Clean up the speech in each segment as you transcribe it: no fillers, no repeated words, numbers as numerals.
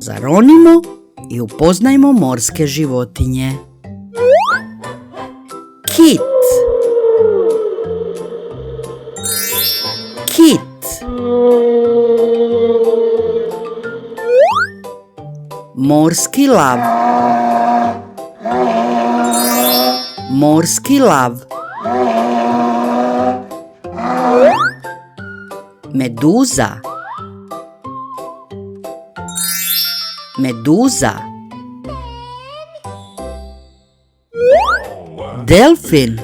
Zaronimo i upoznajmo morske životinje. Kit. Kit. Morski lav. Morski lav. Meduza. Meduza. Delfin.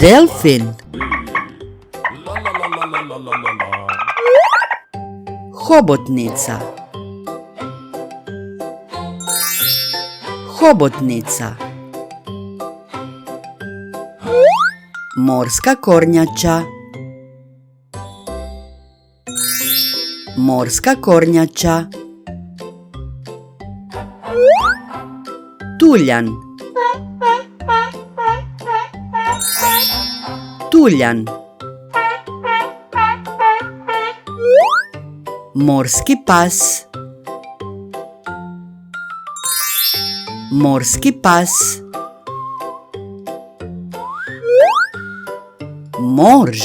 Delfin. Hobotnica. Hobotnica. Morska kornjača. Morska kornjača. Tuljan. Tuljan. Morski pas. Morski pas. Morž.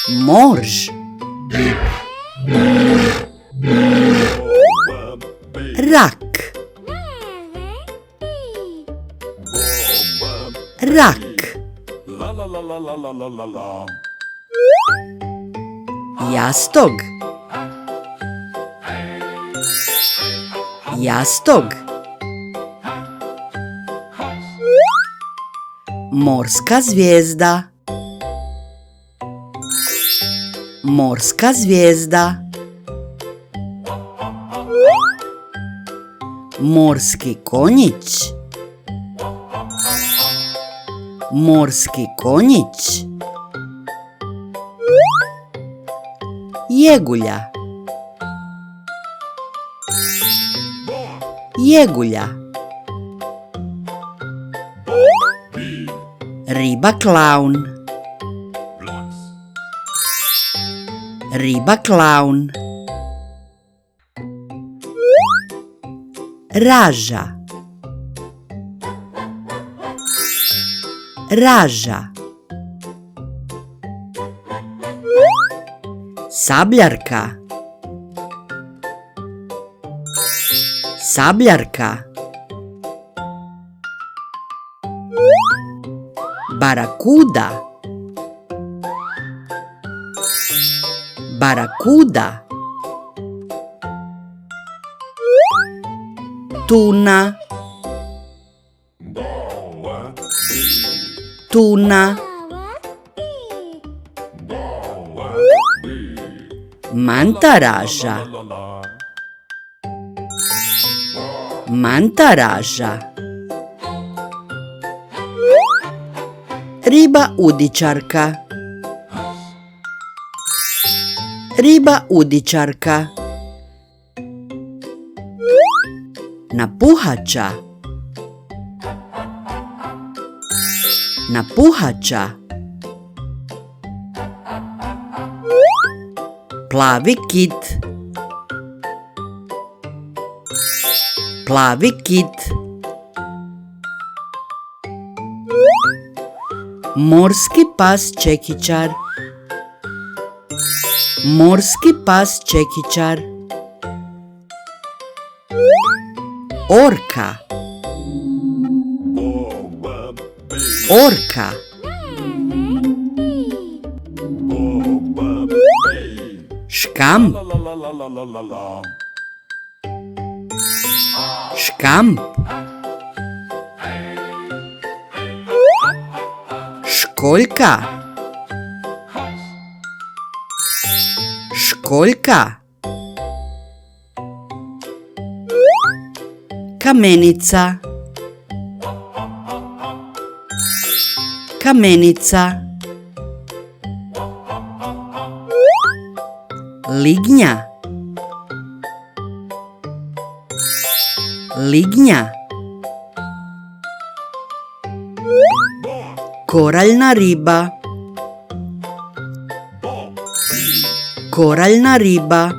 Morž. Rak. Rak. Jastog. Jastog. Morska zvijezda. Morska zvijezda. Morski konjić. Morski konjić. Jegulja. Jegulja. Riba klaun. Riba klaun. Raža. Raža. Sabljarka. Sabljarka. Barakuda. Barakuda. Tuna. Tuna. Mantaraža. Mantaraža. Riba udičarka. Riba udičarka. Napuhača. Napuhača. Plavi kit. Plavi kit. Morski pas čekičar. Morski pas čekičar. Orka. Orka. Škamp. Škamp. Školjka. Školjka. Kamenica. Kamenica. Lignja. Lignja. Koraljna riba. koraljna riba,